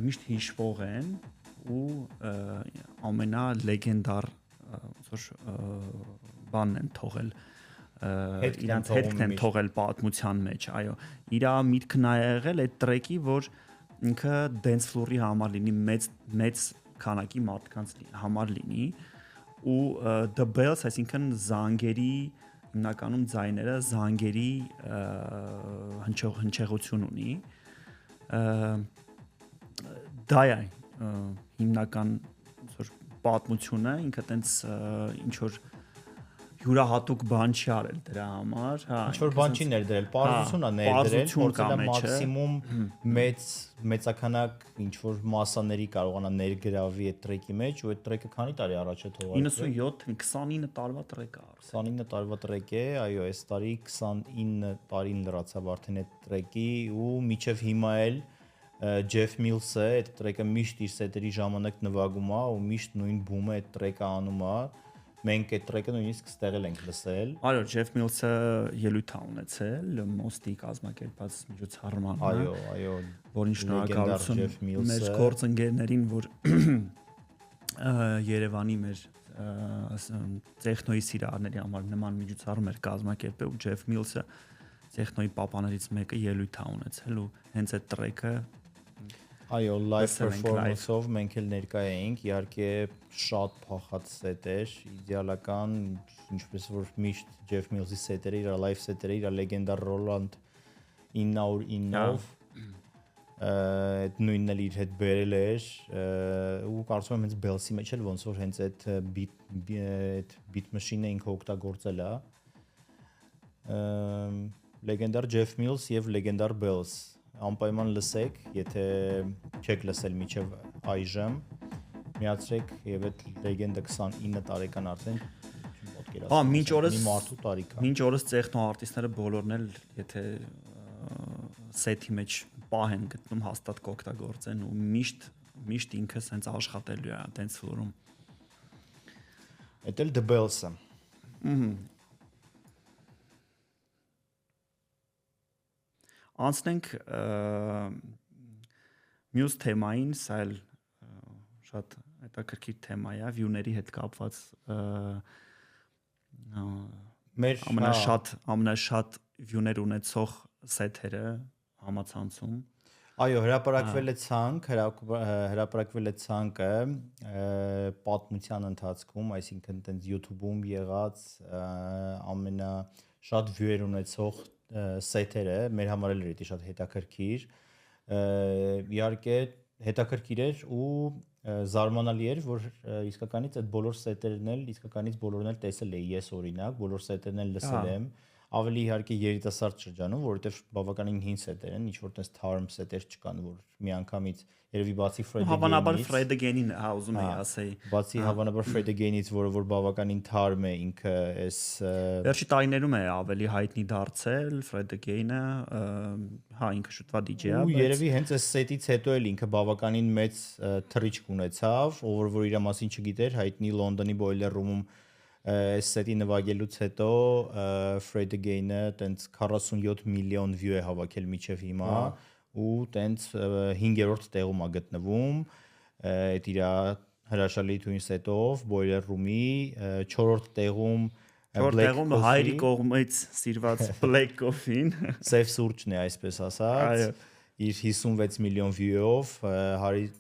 միշտ հիշվող են ու ամենալեգենդար բանն են թողել իրանց հետքն են թողել պատմության մեջ, այո։ Իր միտքն ա եղել այդ տրեկի, որ ինքը dance floor-ի համար լինի մեծ քանակի մարդկանց համար լինի ու The Bells, այսինքն զանգերի հիմնականում ձայները զանգերի հնչեղություն ունի։ Դա է հիմնական պատմությունը, ինքը տենց ինչ որ յուրահատուկ բան չի արել դրա համար, հա։ Ինչ որ բան չի ներդրել, պարզություն ա ներդրել, փորձել է մաքսիմում մեծականակ ինչ որ մասաների կարողանա ներգրավի այդ տրեկի մեջ, ու այդ տրեկը քանի տարի առաջ է թողարկվել։ 29 տարվա տրեկ է։ 29 տարվա տրեկ է, այո, այս տարի 29 տարին լրացավ արդեն այդ տրեկի ու մինչև հիմա էլ Ջեֆ Միլսը այդ տրեկը միշտ իր սետերի ժամանակ նվագում է ու միշտ նույն բումը այդ տրեկը անում է։ Մենք այդ տրեկը նույնիսկ ստեղել ենք լսել։ Այո, Ջեֆ Միլսը ելույթ է ունեցել Մոստի կազմակերպած միջոցառմանը։ Այո, այո, որին շնորհակալություն մեր գործընկերներին, որ Երևանի մեր տեխնոյի սիրահարների համար նման միջոցառում էր կազմակերպել ու Ջեֆ Միլսը տեխնոյի պապաներից մեկը ելույթ է ունեցել ու հենց այդ տրեկը այո, live performance-ով մենք էլ ներկա էինք, իհարկե շատ փախած սետ էր, իդեալական, ինչպես որ միշտ Ջեֆ Միլսի սետերը, իր live սետերը, իր լեգենդար Roland 909-ով այդ նույնն էլ իր հետ բերել էր ու կարծում եմ հենց Bells-ի մեջ էլ ոնց որ հենց այդ beat machine-ը ինքը օգտագործել է լեգենդար Ջեֆ Միլս եւ լեգենդար Bells անպայման լսեք, եթե չեք լսել միջև այժմ, միացրեք եւ այդ լեգենդը 29 տարեկան արդեն պատկերացրեք։ Հա, մինչ օրս մարդու տարիքա։ Մինչ օրս տեխնո արտիստները բոլորն էլ եթե սեթի մեջ պահ են գտնում հաստատ կօգտագործեն ու միշտ ինքը սենց աշխատելու է dance floor-ում։ Այդ էլ The Bells-ը։ Անցնենք մյուս թեմային, սա էլ շատ հետաքրքիր թեմա է, վյուների հետ կապված մեր ամենաշատ վյուներ ունեցող սեթերը համացանցում։ Այո, հրապարակվել է ցանկը պատմության ընթացքում, այսինքն տենց YouTube-ում եղած ամենաշատ վյուեր ունեցող սեթերը, մեր համար էլ էր շատ հետաքրքիր, իհարկե հետաքրքիր էր ու զարմանալի էր, որ իսկականից այդ բոլոր սետերն էլ, բոլորն էլ տեսել էի ես օրինակ, բոլոր սետերն էլ լսել եմ, ավելի իհարկե երիտասարդ շրջանում, որովհետև բավականին հին սետեր են, ինչ որ տես թարմ սետեր չկան, որ միանգամից երևի բացի Հավանաբար Fred Again-ին հա ուզում եի ասեի։ Բացի հավանաբար Fred Again-ից, որ բավականին թարմ է ինքը այս վերջի տարիներում է ավելի հայտնի դարձել Fred Again-ը, հա ինքը շուտվա DJ-ա, ու երևի հենց այս սետից հետո էլ ինքը բավականին մեծ թռիչք ունեցավ, ով որ իր մասին չգիտեր, հայտնի Լոնդոնի Boiler Room-ում այս սետի նվագելուց հետո Fred Again-ը տենց 47 միլիոն view է հավաքել միջև հիմա ու տենց 5-րդ տեղում է գտնվում այդ իր հրաշալի թույն սետով Boiler Room-ի 4-րդ տեղում Որտեղում հայրի կողմից սիրված Black Coffee-ին Սև սուրճն է, այսպես ասած։ Իր 56 միլիոն view-ով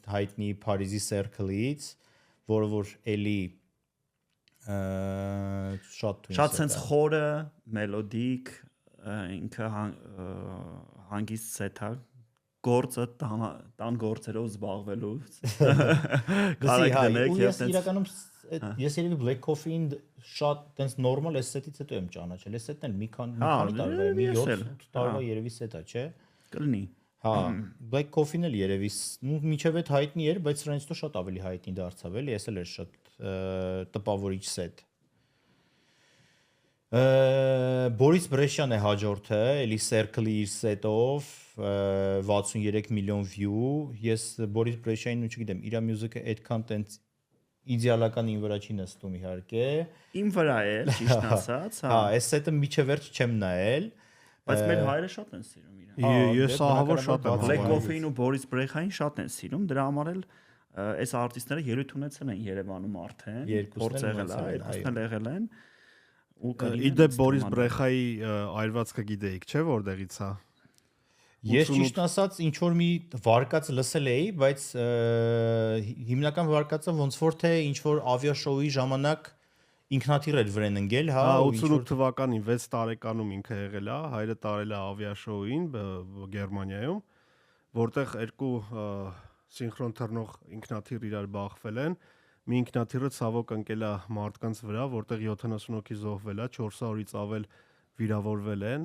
հայտնի Փարիզի Circle-ից, որը որ էլի շատ թույն։ Շատ sense խորը, մելոդիկ, ինքը հանգիստ սեթ է, գործը տան գործերով զբաղվելուց։ Ես իրականում ես երևի Black Coffee-ին շատ տենց նորմալ էս սետից հետո եմ ճանաչել։ Էս սետն էլ մի քանի տարվա է, մի 7 տարվա երևի սետ է, չէ։ Կլինի։ Հա, Black Coffee-ն էլ երևի միջև այդ հայտնի էր, բայց սրանից հետո շատ ավելի հայտնի դարձավ, էլի, էս էլ էր շատ տպավորիչ սետ։ Բորիս Բրեշյան է հաջորդը, էլի Circle-ի իր սետով 63 միլիոն view։ Ես Բորիս Բրեշյանին ու չգիտեմ, իր մյուզիկը այդքան տենց իդեալական ին վրա չի նստում իհարկե։ Իմ վրա է, ճիշտ ասած, հա, այս սետը միջև վերջ չեմ նայել, բայց մեր հայրը շատ են սիրում իրեն։ Ես ահավոր շատ եմ Black Coffee-ին ու Boris Brejcha-ին շատ են սիրում, դրա համար էլ այս արտիստները ելույթ ունեցել են Երևանում արդեն, փորձ եղել է, երկուսն էլ եղել են։ Ու իդե Boris Brejcha-ի այրվածքը գիտեիք, չէ՞ որտեղից է։ Ես ճիշտ ասած ինչ որ մի վարկած լսել էի, բայց հիմնական վարկածը ոնց որ թե ինչ որ ավիաշոուի ժամանակ ինքնաթիռ էր վրան ընկել, հա, 88 թվականին 6 տարեկանում ինքը եղել է, հայրը տարել է ավիաշոուին Գերմանիայում, որտեղ երկու սինխրոն թռնող ինքնաթիռ իրար բախվել են։ Մի ինքնաթիռը ցավոք ընկել է մարդկանց վրա, որտեղ 70 հոգի զոհվել է, 400-ից ավել վիրավորվել են։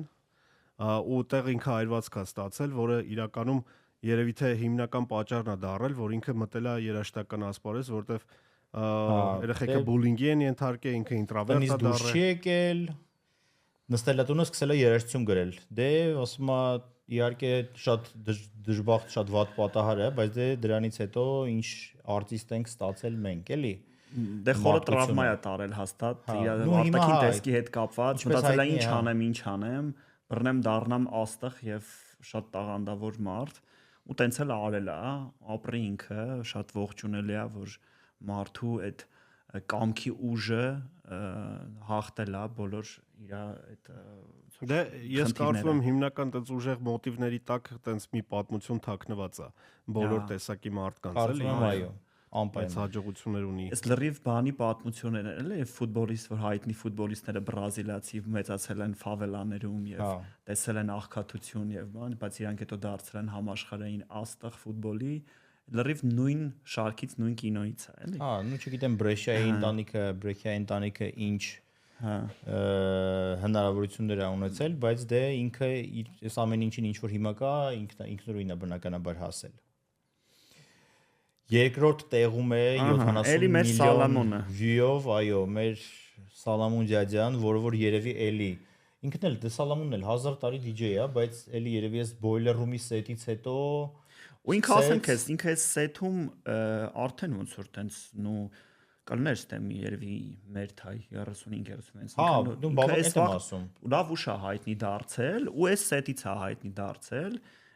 Ու տեղ ինքը այրվածք է ստացել, որը իրականում երևի թե հիմնական պատճառն է դարել, որ ինքը մտել է երաշտական ասպարեզ, որտեվ երեխեքը բուլինգի են ենթարկել, ինքը ինտրավերտ է դարել։ Դուրս չի եկել, նստել է տունը, սկսել է երաժշտություն գրել։ Դե ասում է իհարկե շատ դժբախտ, շատ վատ պատահար է, բայց դե դրանից հետո ինչ արտիստ ենք ստացել մենք, էլի։ Դե խորը տրավմա է տարել հաստատ, իր արտաքին տեսքի հետ կապված, մտածել է ինչ անեմ, բռնեմ դառնամ աստղ եւ շատ տաղանդավոր մարդ, ու տենց էլ արել է, ապրի ինքը, շատ ողջունելի է, որ մարդու այդ կամքի ուժը հաղթել է բոլոր իր այդ Դե ես կարծում եմ հիմնական տենց ուժեղ մոտիվների տակ տենց մի պատմություն թաքնված է բոլոր տեսակի մարդկանց, էլի։ Այո, անպայման հաջողություններ ունի։ Այս լրիվ բանի պատմություններ են, էլի, ֆուտբոլիստ, որ հայտնի ֆուտբոլիստները բրազիլացի մեծացել են ֆավելաներում եւ տեսել են աղքատություն եւ բան, բայց իրանք հետո դարձել են համաշխարհային աստղ ֆուտբոլի, լրիվ նույն շարքից, նույն կինոից է, էլի։ Հա, նու չգիտեմ Բրեշյայի ընտանիքը ինչ հնարավորություններ է ունեցել, բայց դե ինքը այս ամեն ինչին ինչ որ հիմա կա, ինքնուրույն է բնականաբար հասել։ Երկրորդ տեղում է 70 միլիոն view-ով, այո, մեր Սալամոն Ջաջյան, որը երևի էլի ինքն էլ դե Սալամոնն էլ 1000 տարի DJ է, բայց էլի երևի այս Boiler Room-ի սետից հետո ու ինքը ասեմ քեզ, ինքը այս սեթում արդեն ոնց որ տենց նու կլներ ստեմի երևի մեր թայ 35-36 հա, դու բավական եմ ասում։ Լավ ուշ է հայտնի դարձել ու այս սետից է հայտնի դարձել։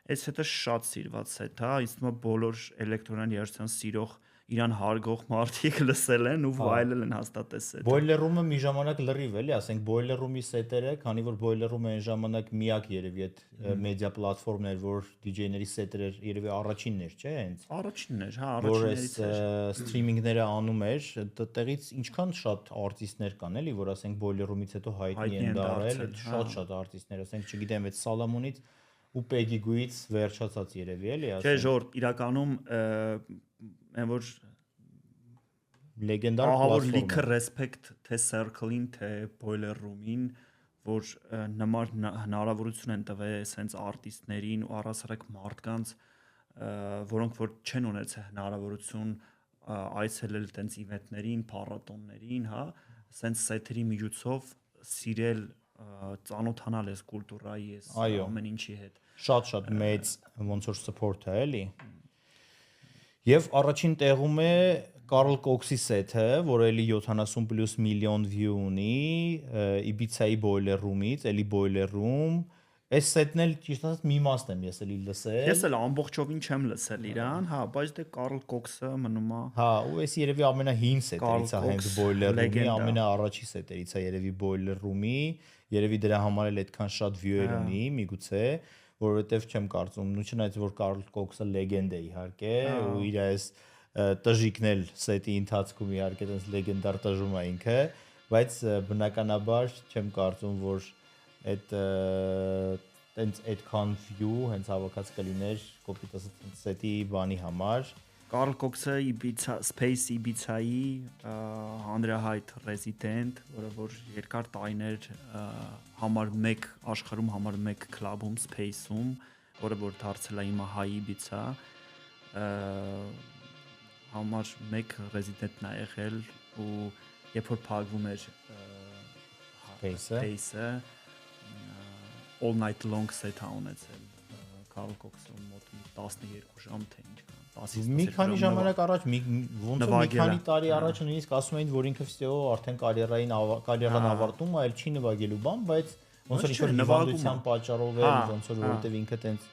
Այս հետը շատ սիրված սեթ է, ինձ թվում է բոլոր էլեկտրոնային երաժշտության սիրող իրան հարգող մարդիկ լսել են ու վայելել են հաստատ այս սեթը։ Boiler Room-ը մի ժամանակ լրիվ էլի, ասենք Boiler Room-ի սետերը, քանի որ Boiler Room-ը այն ժամանակ միակ երևի այդ մեդիա պլատֆորմն էր, որ DJ-ների սետերը երևի առաջինն էր, չէ՞, հենց։ Առաջինն էր, հա, առաջիններից էր։ Որ սթրիմինգները անում էր, այդտեղից ինչքան շատ արտիստներ կան էլի, որ ասենք Boiler Room-ից հետո հայտնի են դարել, շատ արտիստներ, ասենք չգիտեմ, այդ Սալամոնից ու Peggy Goo-ից վերջացած երևի էլի, ասենք։ Չէ, ժորտ, իրականում այն որ լեգենդար պլատֆորմ է։ Լիքը ռեսպեկտ թե Circle-ին, թե Boiler Room-ին, որ նման հնարավորություն են տվել այսպես արտիստներին ու առասարակ մարդկանց, որոնք որ չեն ունեցել հնարավորություն այցելել այդպես իվենտներին, փառատոներին, հա, այսպես սեթերի միջոցով սիրել ծանոթանալ այս կուլտուրայի, այս ամեն ինչի հետ։ Շատ մեծ ոնց որ support է, էլի։ Եվ առաջին տեղում է Կարլ Կոքսի սեթը, որը էլի 70+ միլիոն view ունի, Իբիցայի Boiler Room-ից, էլի Boiler Room, Այս սետն էլ ճիշտ ասած մի մասն եմ ես էլի լսել։ Ես էլ ամբողջովին չեմ լսել իրան, հա, բայց դե Կարլ Կոքսը մնում է։ Հա, ու այս երևի ամենահին սետերից է հենց Boiler Room-ի, լեգենդա։ ամենաառաջի սետերից է երևի Boiler Room-ի, երևի դրա համար էլ այդքան շատ view-եր ունի, միգուցե, որովհետև չեմ կարծում, ու չնայած որ Կարլ Կոքսը լեգենդ է իհարկե, ու իր այս տժիկն էլ սետի ընթացքում իհարկե այդպես լեգենդար տժում է ինքը, բայց բնականաբար չեմ կարծում, որ այդ տենց այդքան view հենց հավաքած կլիներ կոպիտ ասած սետի բանի համար։ Կարլ Կոքսը Ibiza Space Ibiza-ի հանրահայտ ռեզիդենտ, որը որ երկար տարիներ համար 1 աշխարհում համար 1 քլաբում Space-ում, որը որ դարձել է հիմա High Ibiza, համար 1 ռեզիդենտն է եղել ու երբ որ փակվում էր Space-ը all night long set ունեցել Կարլ Կոքսը մոտ 12 ժամ թե ինչ մի քանի ժամանակ առաջ ոնց որ մի քանի տարի առաջ նույնիսկ ասում էին որ ինքը վստահ արդեն կարիերան ավարտում է, այլ չի նվագելու բան, բայց ոնց որ ինչ-որ նվագության պատճառով էլ ոնց որ որովհետև ինքը տենց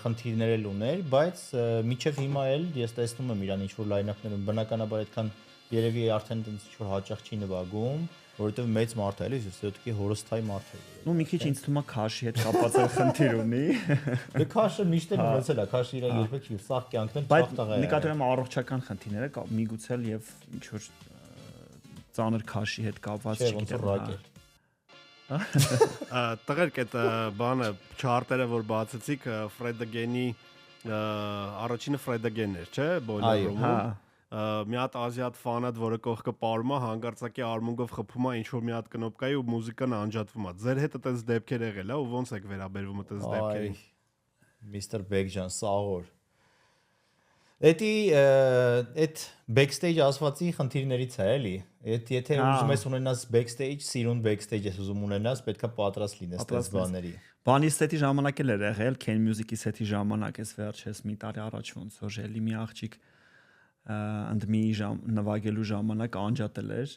խնդիրներ էլ ուներ, բայց միջև հիմա էլ ես տեսնում եմ իրան ինչ-որ լայնափներում բնականաբար այդքան երևի արդեն տենց ինչ-որ հաճախ չի նվագում, որովհետև մեծ մարդ է, էլի, все-таки հորստայ մարդ է։ Ну մի քիչ ինձ թվում է քաշի հետ կապված է խնդիր ունի։ Դե քաշը միշտ էլ ունեցել է, քաշը իր երբեք չի սաղ կյանքն էլ ճախ տղա է։ Նկատի ունեմ առողջական խնդիրները կա միգուցե եւ ինչ որ ծանր քաշի հետ կապված չգիտեմ։ Տղերք այդ բանը չարտերը որ բացեցիք Fred Again-ի առաջինը Fred Again էր, չէ՞, Boiler Room-ում։ Մի հատ ազիատ ֆանատ, որը կողքը պարում է, հանկարծակի արմունկով խփում է ինչ որ մի հատ կնոպկայի ու մուզիկան անջատվում է։ Ձեր հետ այդպես դեպքեր եղել է ու ո՞նց եք վերաբերվում այդպես դեպքերին։ Mr. Beckjan սաղոր։ Այդ backstage ասվածի խնդիրներից է, էլի։ Այդ եթե ուզում ես ունենաս backstage, սիրուն backstage ես ուզում ունենաս, պետքա պատրաստ լինես այդպես բաների։ Բանի սետի ժամանակ էլ էր եղել, Ken Music-ի սետի ժամանակ էս վերջես մի տարի առաջ ոնց որ էլի մի աղջիկ ընդմի նվագելու ժամանակ անջատել էր,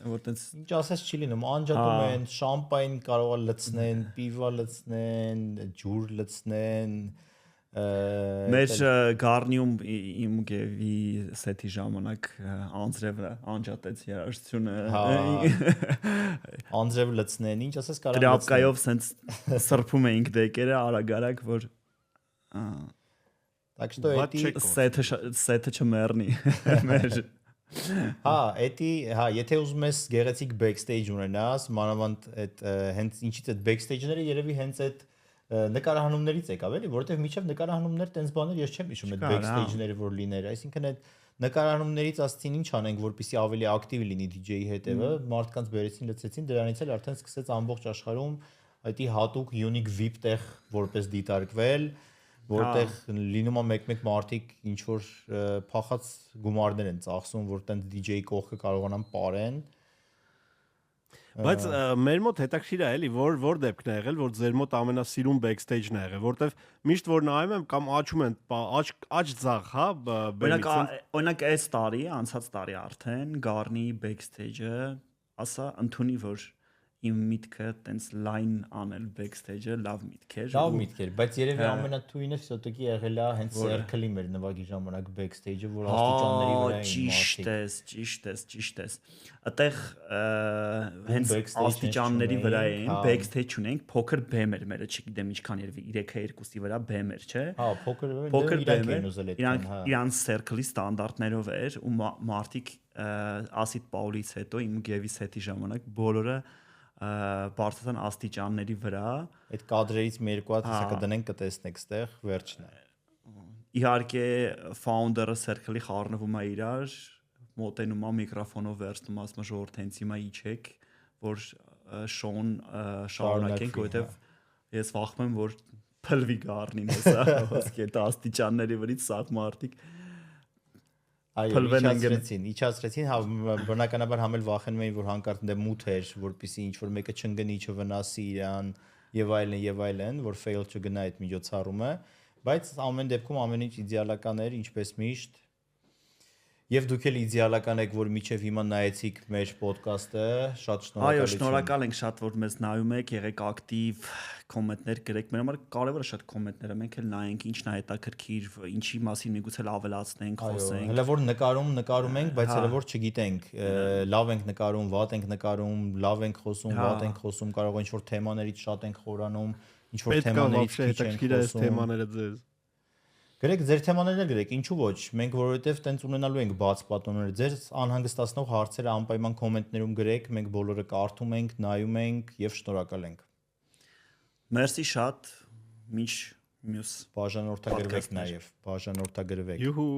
որ տենց ինչ ասես չի լինում, անջատում են, շամպայն կարող է լցնեն, պիվա լցնեն, ջուր լցնեն, մեր Garnium իմ գեվի սետի ժամանակ անձրևը անջատեց երաժշտությունը, անձրև լցնեն, ինչ ասես կարող տրապկայով սենց սրբում էինք դեկերը արագ-արագ, որ Так что эти սեթը չմեռնի մեր Հա, եթե ուզում ես գեղեցիկ backstage ունենաս, մանավանդ այդ հենց ինչից այդ backstage-ները երևի հենց այդ նկարահանումներից եկավ, էլի, որովհետև միջև նկարահանումներ տենց բաներ ես չեմ հիշում այդ backstage-ները որ լիներ, այսինքն այդ նկարահանումներից ասցին ինչ անենք, որպեսզի ավելի ակտիվ լինի DJ-ի հետևը, մարդկանց բերեցին, լցեցին, դրանից էլ արդեն սկսեց ամբողջ աշխարհում այդի հատուկ unique VIP տեղ որպես դիտարկվել որտեղ լինում է մեկ-մեկ մարդիկ ինչ որ փախած գումարներ են ծախսում, որ տենց DJ-ի կողքը կարողանան ապարեն։ Բայց մեր մոտ հետաքրքիր է էլի, որ դեպքն է եղել, որ ձեր մոտ ամենասիրուն backstage-ն է եղել, որտեվ միշտ որ նայում եմ կամ աչում են, աչ ձախ, հա, օրինակ այս տարի, անցած տարի արդեն Garni backstage-ը, ասա ընդունի որ իմ միտքը տենց լայն անել backstage-ը լավ միտք էր։ Լավ միտք էր, բայց երևի ամենաթույնը все-таки եղել է հենց circle-ի մեր նվագի ժամանակ backstage-ը, որ աստիճանների վրա էին։ Ճիշտ ես։ Այդտեղ հենց աստիճանների վրա էին, backstage ունենք, փոքր բեմ էր մերը, չգիտեմ ինչքան երևի 3-2-ի վրա բեմ էր, չէ։ Հա, փոքր բեմ էր ուզել այդքան, հա։ Իրանց circle-ի ստանդարտներով էր ու մարդիկ ասիդ Պաուլից հետո իմ գևի սետի ժամանակ բոլորը բարձրացան աստիճանների վրա այդ կադրերից մի երկու հատ հեսա կդնենք կտեսնեք ստեղ վերջն է իհարկե founder-ը circle-ի խառնվում է իրար մոտենում է միկրոֆոնով վերցնում ասում է ժողովուրդ հենց հիմա իջեք որ շոուն շարունակենք որովհետև ես վախում եմ որ փլվի Garni-ն հեսա ոսկե այդ աստիճանների վրից սաղ մարդիկ Այո, իջացրեցին, հա բնականաբար համել վախենում էին, որ հանկարծ դե մութ էր, որպեսզի ինչ որ մեկը չընկնի, չվնասի իրան եւ այլն, որ fail չգնա այդ միջոցառումը, բայց ամեն դեպքում ամեն ինչ իդեալական էր, ինչպես միշտ։ Եվ դուք էլ իդեալական եք, որ միջև հիմա նայեցիք մեր ոդկասթը, շատ շնորհակալություն։ Այո, շնորհակալ ենք շատ, որ մեզ նայում եք, եղեք ակտիվ, կոմենտներ գրեք։ Մեր համար կարևոր է շատ կոմենտները, մենք էլ նայենք ինչն է հետաքրքիր, ինչի մասին միգուցե ավելացնենք, խոսենք։ Հələ որ նկարում ենք, բայց հələ որ չգիտենք, լավ ենք նկարում, վատ ենք նկարում, լավ ենք խոսում, վատ ենք խոսում, կարող է ինչ-որ թեմաներից շատ ենք խորանում, ինչ-որ թեմաներից քիչ ենք խոսում։ Թեմաները ձեզ Գրեք ձեր թեմաներն էլ գրեք, ինչու ոչ։ Մենք որովհետև տենց ունենալու ենք բաց պատոններ։ Ձեր անհանգստացնող հարցերը անպայման կոմենտներում գրեք, մենք բոլորը կարդում ենք, նայում ենք եւ շնորհակալ ենք։ Մերսի շատ, մինչ մյուս Բաժանորդագրվեք նաև, բաժանորդագրվեք։ Յուհու